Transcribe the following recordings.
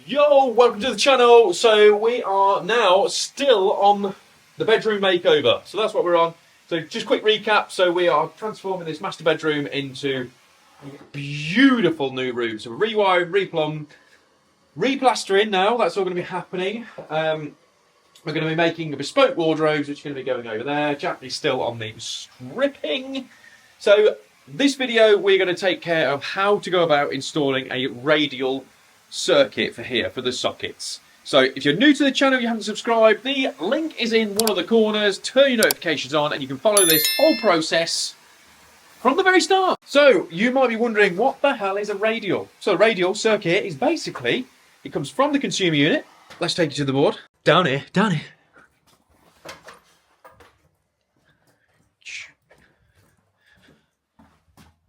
Yo, welcome to the channel. So we are now still on the bedroom makeover. So that's what we're on. So just quick recap. So we are transforming this master bedroom into a beautiful new room. So we're rewiring, replumbing, replastering now. That's all going to be happening. We're going to be making bespoke wardrobes, which are going to be going over there. Jack is still on the stripping. So this video, we're going to take care of how to go about installing a radial circuit for here, for the sockets. So if you're new to the channel, you haven't subscribed, the link is in one of the corners. Turn your notifications on and you can follow this whole process from the very start. So you might be wondering, what the hell is a radial? So a radial circuit is basically, it comes from the consumer unit. Let's take you to the board. Down here, down here.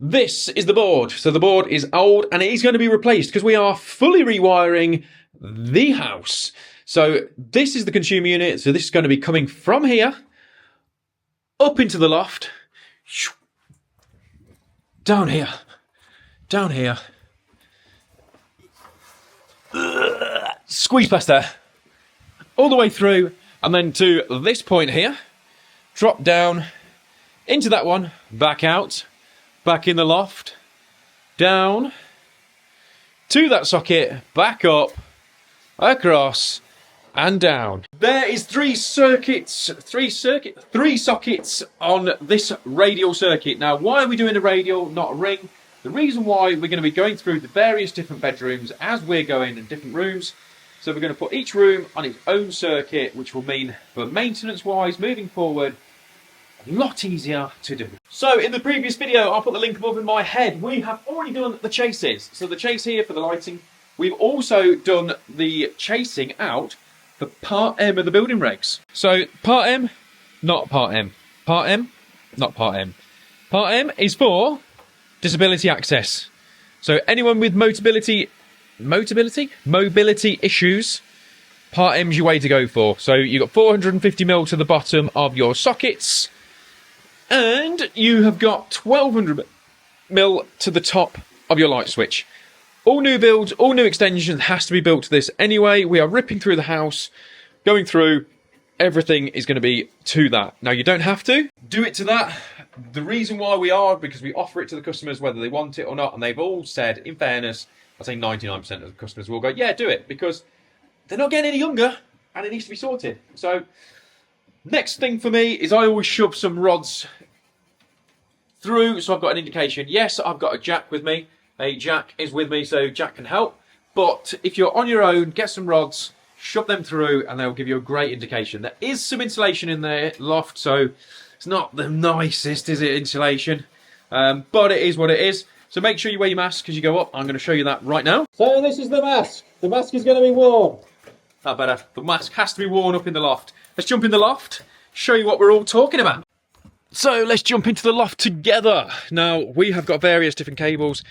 This is the board. So the board is old and it is going to be replaced because we are fully rewiring the house. So this is the consumer unit. So this is going to be coming from here up into the loft, down here, squeeze past there, all the way through, and then to this point here, drop down into that one, back out, back in the loft, down to that socket, back up, across, and down. There is three sockets on this radial circuit. Now, why are we doing a radial, not a ring? The reason why, we're going to be going through the various different bedrooms as we're going in different rooms. So we're going to put each room on its own circuit, which will mean, for maintenance-wise, moving forward, a lot easier to do. So in the previous video, I'll put the link above in my head, we have already done the chases. So the chase here for the lighting. We've also done the chasing out for part M of the building regs. So part M, not part M. Part M, not part M. Part M is for disability access. So anyone with mobility issues, part M's your way to go for. So you've got 450mm to the bottom of your sockets, and you have got 1200mm to the top of your light switch. All new builds, all new extensions has to be built to this anyway. We are ripping through the house, going through, everything is going to be to that. Now, you don't have to do it to that. The reason why we are, because we offer it to the customers whether they want it or not, and they've all said, in fairness, I'd say 99% of the customers will go, yeah, do it, because they're not getting any younger and it needs to be sorted. So next thing for me is I always shove some rods through, so I've got an indication. Yes, I've got a jack with me. A jack is with me, so Jack can help. But if you're on your own, get some rods, shove them through, and they'll give you a great indication. There is some insulation in the loft, so it's not the nicest, is it, insulation? But it is what it is. So make sure you wear your mask as you go up. I'm going to show you that right now. So this is the mask. The mask is going to be worn. That better. The mask has to be worn up in the loft. Let's jump in the loft, show you what we're all talking about. So let's jump into the loft together. Now, we have got various different cables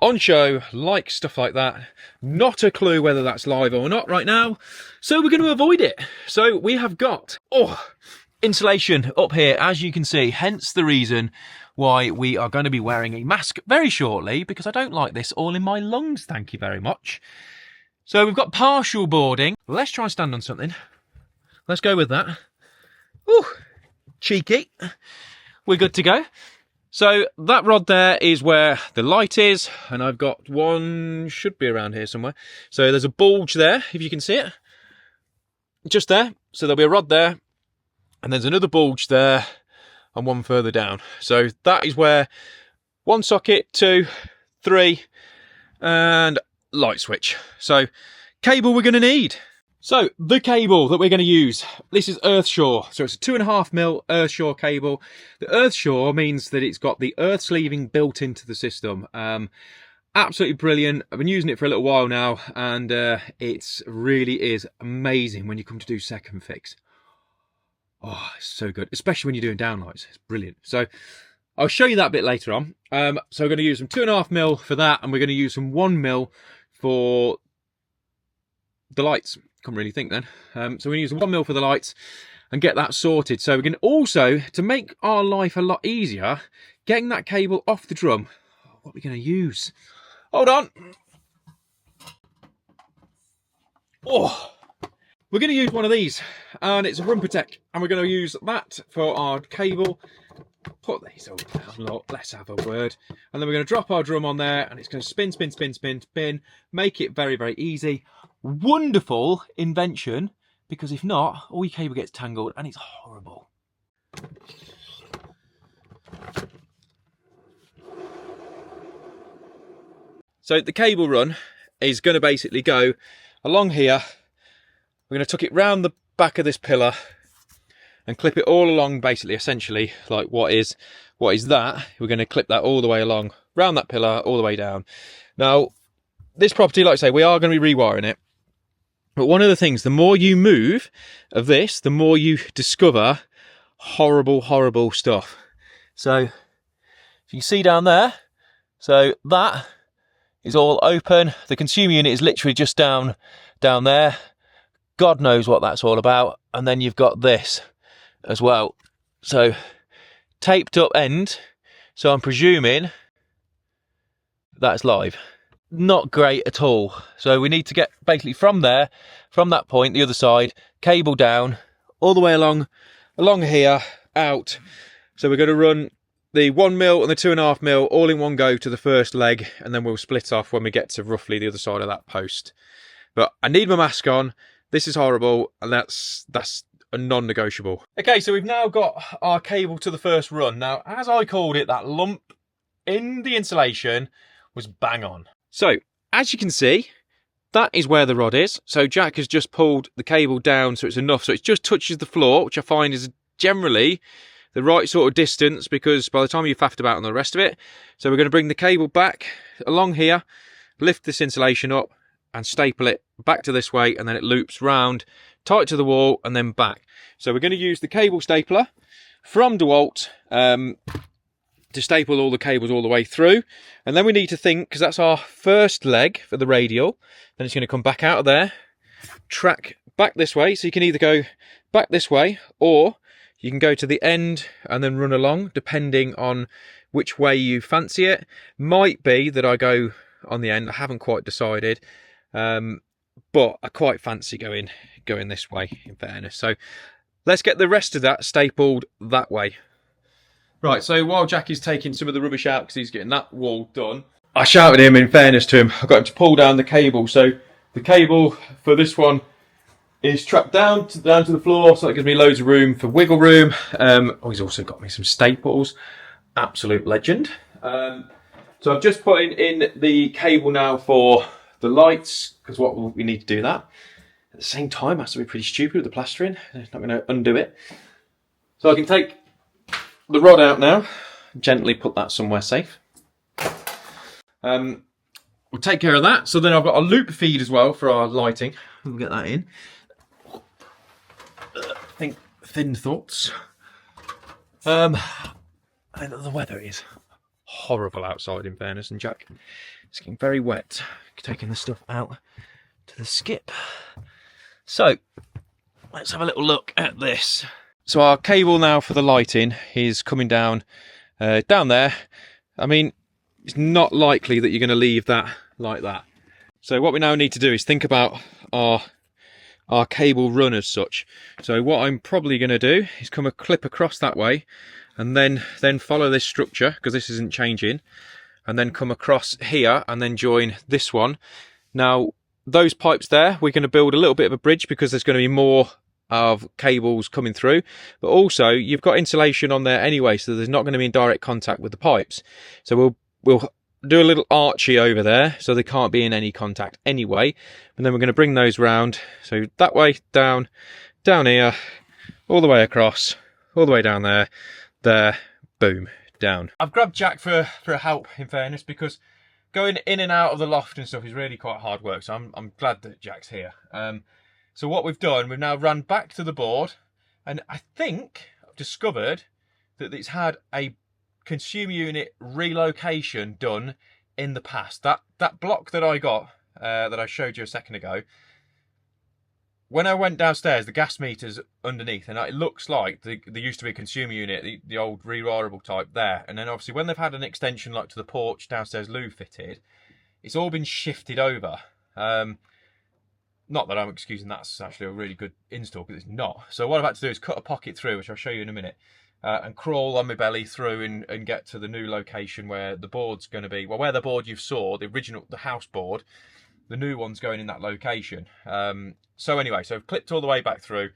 on show, like stuff like that. Not a clue whether that's live or not right now, so we're going to avoid it. So we have got insulation up here, as you can see, hence the reason why we are going to be wearing a mask very shortly, because I don't like this all in my lungs, thank you very much. So we've got partial boarding. Let's try and stand on something. Let's go with that. Ooh, cheeky. We're good to go. So that rod there is where the light is, and I've got one, should be around here somewhere. So there's a bulge there, if you can see it. Just there. So there'll be a rod there, and there's another bulge there, and one further down. So that is where one socket, 2, 3, and light switch. So cable we're going to need. So the cable that we're going to use, this is Earthshore. So it's a 2.5mm Earthshore cable. The Earthshore means that it's got the earth sleeving built into the system. Absolutely brilliant. I've been using it for a little while now, and it really is amazing when you come to do second fix. Oh, it's so good, especially when you're doing downlights. It's brilliant. So I'll show you that bit later on. So we're going to use some 2.5mm for that, and we're going to use some 1mm for the lights. Can't really think then. So we use 1mm for the lights and get that sorted. So we can also, to make our life a lot easier, getting that cable off the drum. What are we going to use? Hold on. Oh, we're going to use one of these, and it's a Run Protect, and we're going to use that for our cable. Put these all down, look, let's have a word. And then we're going to drop our drum on there, and it's going to spin, spin, spin, spin, spin, make it very, very easy. Wonderful invention, because if not, all your cable gets tangled, and it's horrible. So the cable run is going to basically go along here. We're going to tuck it round the back of this pillar and clip it all along, basically, essentially, like what is that. We're going to clip that all the way along, round that pillar, all the way down. Now, this property, like I say, we are going to be rewiring it. But one of the things, the more you move of this, the more you discover horrible, horrible stuff. So, if you can see down there, so that is all open. The consumer unit is literally just down there. God knows what that's all about. And then you've got this as well. So taped up end. So I'm presuming that's live. Not great at all. So we need to get basically from there, from that point, the other side, cable down, all the way along here, out. So we're going to run the 1 mil and the 2.5 mil all in one go to the first leg, and then we'll split off when we get to roughly the other side of that post. But I need my mask on. This is horrible, and that's a non-negotiable. Okay, so we've now got our cable to the first run. Now, as I called it, that lump in the insulation was bang on. So, as you can see, that is where the rod is. So Jack has just pulled the cable down so it's enough, so it just touches the floor, which I find is generally the right sort of distance, because by the time you've faffed about on the rest of it. So we're going to bring the cable back along here, lift this insulation up and staple it back to this way, and then it loops round, tight to the wall, and then back. So we're going to use the cable stapler from DeWalt to staple all the cables all the way through. And then we need to think, because that's our first leg for the radial, then it's going to come back out of there, track back this way. So you can either go back this way, or you can go to the end and then run along, depending on which way you fancy it. Might be that I go on the end. I haven't quite decided, but I quite fancy going this way, in fairness. So let's get the rest of that stapled that way. Right, so while Jack is taking some of the rubbish out because he's getting that wall done, I shouted him, in fairness to him, I got him to pull down the cable. So the cable for this one is trapped down to the floor, so that gives me loads of room for wiggle room. Oh, he's also got me some staples. Absolute legend. So I've just put in the cable now for the lights, because what we need to do that. At the same time, it has to be pretty stupid with the plastering. It's not going to undo it. So I can take the rod out now, gently put that somewhere safe. We'll take care of that. So then I've got a loop feed as well for our lighting. We'll get that in. Think thin thoughts. The weather is horrible outside, in fairness, and Jack is getting very wet, taking the stuff out to the skip. So let's have a little look at this. So our cable now for the lighting is coming down there. I mean, it's not likely that you're going to leave that like that. So what we now need to do is think about our cable run as such. So what I'm probably going to do is come a clip across that way, and then follow this structure, because this isn't changing, and then come across here and then join this one. Now those pipes there, we're going to build a little bit of a bridge, because there's going to be more of cables coming through, but also you've got insulation on there anyway, so there's not going to be in direct contact with the pipes. So we'll do a little archy over there, so they can't be in any contact anyway. And then we're going to bring those round, so that way, down here, all the way across, all the way down there, boom, down. I've grabbed Jack for help, in fairness, because going in and out of the loft and stuff is really quite hard work. So I'm glad that Jack's here. So what we've done, we've now run back to the board, and I think I've discovered that it's had a consumer unit relocation done in the past. That block that I got, that I showed you a second ago, when I went downstairs, the gas meter's underneath, and it looks like there used to be a consumer unit, the old rewirable type there. And then obviously when they've had an extension like to the porch downstairs loo fitted, it's all been shifted over. Not that I'm excusing that's actually a really good install, because it's not. So what I've had to do is cut a pocket through, which I'll show you in a minute, and crawl on my belly through and get to the new location where the board's going to be. Well, where the board you saw, the house board, the new one's going in that location. So anyway, so I've clipped all the way back through.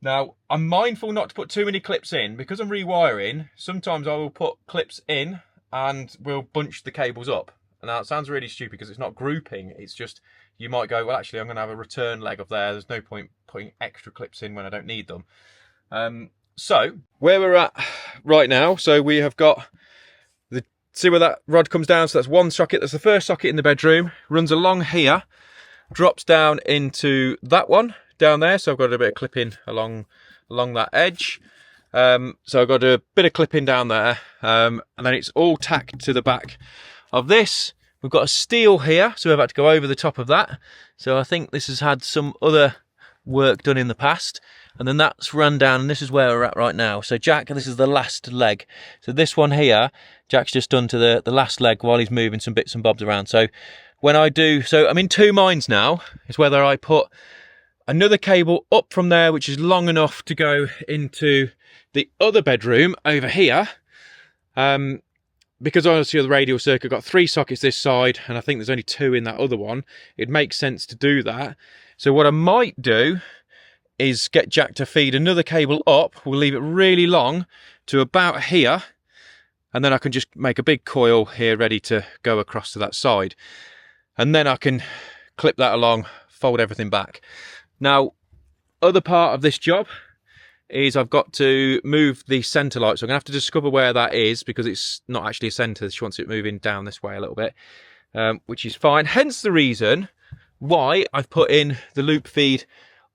Now, I'm mindful not to put too many clips in, because I'm rewiring. Sometimes I will put clips in and we'll bunch the cables up. Now, it sounds really stupid because it's not grouping, it's just, you might go, well, actually, I'm going to have a return leg up there. There's no point putting extra clips in when I don't need them. So, where we're at right now, so we have got, see where that rod comes down? So that's one socket, that's the first socket in the bedroom, runs along here, drops down into that one down there. So I've got a bit of clipping along that edge. So I've got a bit of clipping down there, and then it's all tacked to the back of this. We've got a steel here, so we've had to go over the top of that. So I think this has had some other work done in the past. And then that's run down, and this is where we're at right now. So Jack, this is the last leg. So this one here, Jack's just done to the last leg while he's moving some bits and bobs around. So when I do, so I'm in two minds now, is whether I put another cable up from there, which is long enough to go into the other bedroom over here. Because obviously the radial circuit got 3 sockets this side, and I think there's only 2 in that other one, it makes sense to do that. So what I might do is get Jack to feed another cable up. We'll leave it really long to about here, and then I can just make a big coil here ready to go across to that side. And then I can clip that along, fold everything back. Now, other part of this job is I've got to move the centre light. So I'm going to have to discover where that is, because it's not actually a centre. She wants it moving down this way a little bit, which is fine. Hence the reason why I've put in the loop feed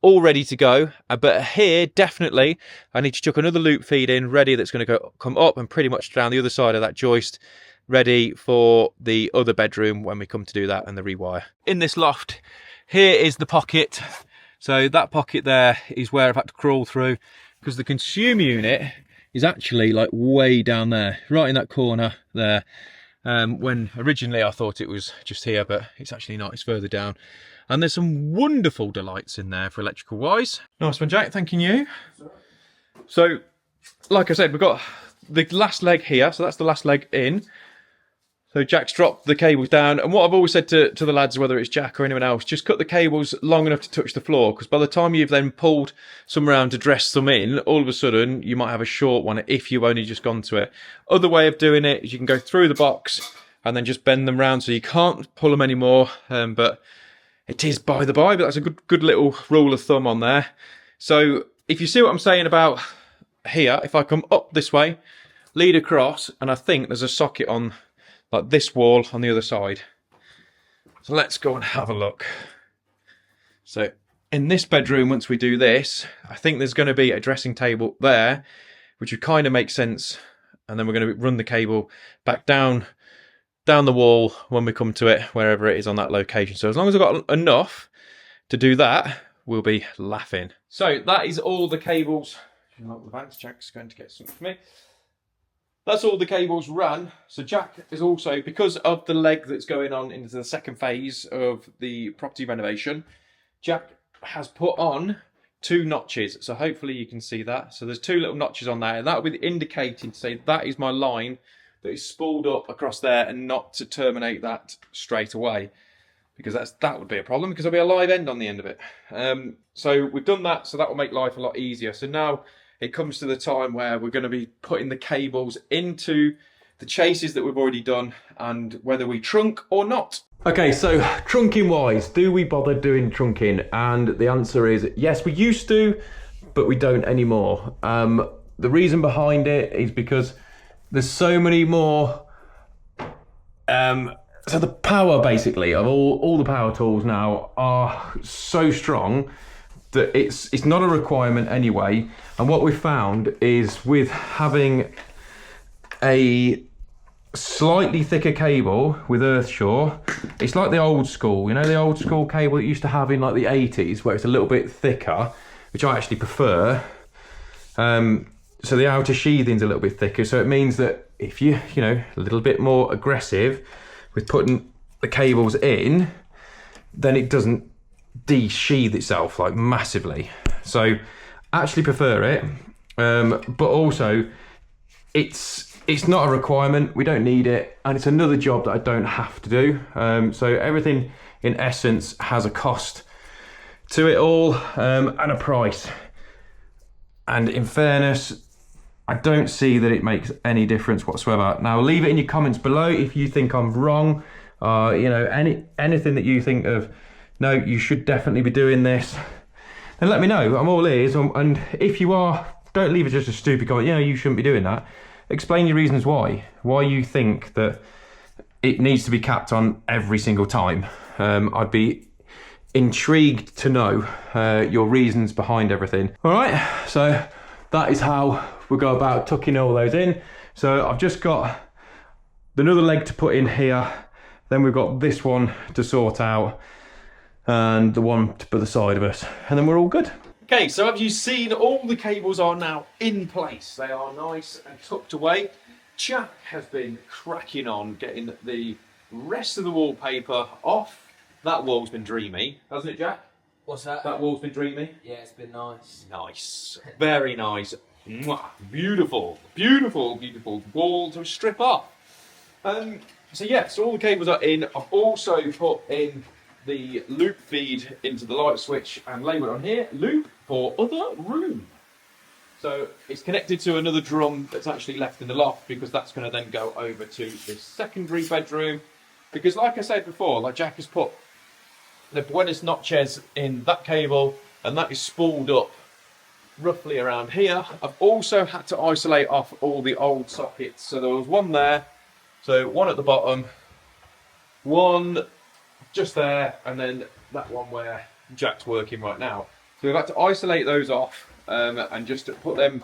all ready to go. But here, definitely, I need to chuck another loop feed in ready that's going to come up and pretty much down the other side of that joist, ready for the other bedroom when we come to do that and the rewire. In this loft, here is the pocket. So that pocket there is where I've had to crawl through, because the consumer unit is actually like way down there, right in that corner there. When originally I thought it was just here, but it's actually not, it's further down. And there's some wonderful delights in there for electrical wise. Nice one, Jack, thanking you. So, like I said, we've got the last leg here, so that's the last leg in. So Jack's dropped the cables down, and what I've always said to the lads, whether it's Jack or anyone else, just cut the cables long enough to touch the floor, because by the time you've then pulled some around to dress them in, all of a sudden you might have a short one if you've only just gone to it. Other way of doing it is you can go through the box and then just bend them round so you can't pull them anymore, but it is by the by, but that's a good little rule of thumb on there. So if you see what I'm saying about here, if I come up this way, lead across, and I think there's a socket on like this wall on the other side. So let's go and have a look. So in this bedroom, once we do this, I think there's going to be a dressing table there, which would kind of make sense. And then we're going to run the cable back down the wall when we come to it, wherever it is on that location. So as long as I've got enough to do that, we'll be laughing. So that is all the cables. Jack's going to get something for me. That's all the cables run. So Jack is also, because of the leg that's going on into the second phase of the property renovation, Jack has put on 2 notches. So hopefully you can see that. So there's 2 little notches on there, and that will be indicating to say that is my line that is spooled up across there, and not to terminate that straight away, because that would be a problem, because there'll be a live end on the end of it. So we've done that, so that will make life a lot easier. So now it comes to the time where we're going to be putting the cables into the chases that we've already done, and whether we trunk or not. Okay, so trunking wise, do we bother doing trunking? And the answer is yes, we used to, but we don't anymore. The reason behind it is because there's so many more, so the power basically of all the power tools now are so strong that it's not a requirement anyway. And what we found is with having a slightly thicker cable with Earthshore, it's like the old school, you know, the old school cable that used to have in like the 80s, where it's a little bit thicker, which I actually prefer. So the outer sheathing's a little bit thicker, so it means that if you know, a little bit more aggressive with putting the cables in, then it doesn't de-sheath itself like massively. So actually prefer it, but also it's not a requirement. We don't need it, and it's another job that I don't have to do. So everything in essence has a cost to it all, and a price. And in fairness, I don't see that it makes any difference whatsoever. Now leave it in your comments below if you think I'm wrong. You know, anything that you think of, no, you should definitely be doing this, then let me know. I'm all ears. And if you are, don't leave it just a stupid comment, you know, you shouldn't be doing that. Explain your reasons why you think that it needs to be capped on every single time. I'd be intrigued to know your reasons behind everything. All right, so that is how we go about tucking all those in. So I've just got another leg to put in here, then we've got this one to sort out, and the one to put the side of us, and then we're all good. Okay, so have you seen all the cables are now in place? They are nice and tucked away. Jack has been cracking on getting the rest of the wallpaper off. That wall's been dreamy, hasn't it, Jack? What's that? That wall's been dreamy. Yeah, it's been nice. Nice, very nice. Mwah. Beautiful, beautiful, beautiful wall to strip off. So yes, all the cables are in. I've also put in the loop feed into the light switch and labelled on here, loop for other room. So it's connected to another drum that's actually left in the loft, because that's going to then go over to this secondary bedroom. Because like I said before, like Jack has put the Buenos Noches in that cable, and that is spooled up roughly around here. I've also had to isolate off all the old sockets. So there was one there, so one at the bottom, one just there, and then that one where Jack's working right now. So we've had to isolate those off and just put them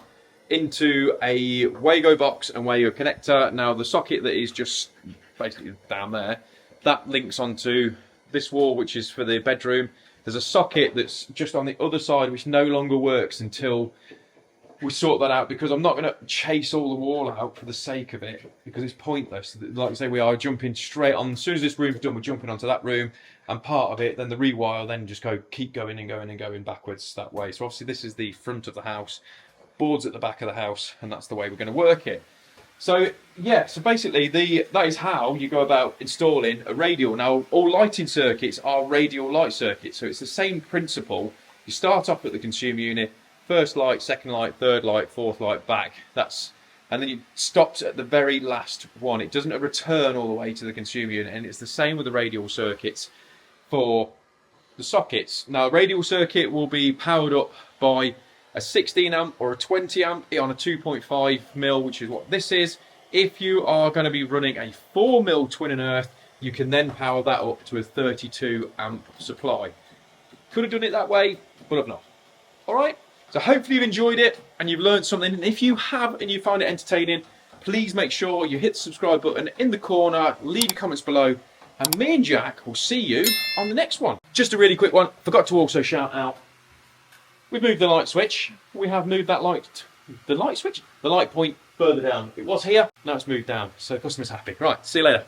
into a Wago box and Wago connector. Now the socket that is just basically down there, that links onto this wall, which is for the bedroom. There's a socket that's just on the other side which no longer works until we sort that out, because I'm not going to chase all the wall out for the sake of it, because it's pointless. Like I say, we are jumping straight on. As soon as this room's done, we're jumping onto that room, and part of it, then the rewire, then just keep going and going and going backwards that way. So obviously this is the front of the house, boards at the back of the house, and that's the way we're going to work it. So yeah, so basically that is how you go about installing a radial. Now all lighting circuits are radial light circuits, so it's the same principle. You start off at the consumer unit, first light, second light, third light, fourth light, back. And then you stopped at the very last one. It doesn't return all the way to the consumer unit, and it's the same with the radial circuits for the sockets. Now a radial circuit will be powered up by a 16 amp or a 20 amp on a 2.5 mil, which is what this is. If you are going to be running a 4 mil twin and earth, you can then power that up to a 32 amp supply. Could have done it that way, but I've not. All right. So hopefully you've enjoyed it and you've learned something. And if you have and you find it entertaining, please make sure you hit the subscribe button in the corner, leave your comments below, and me and Jack will see you on the next one. Just a really quick one. Forgot to also shout out, we've moved the light switch. We have moved that the light point further down. It was here, now it's moved down. So customer's happy. Right, see you later.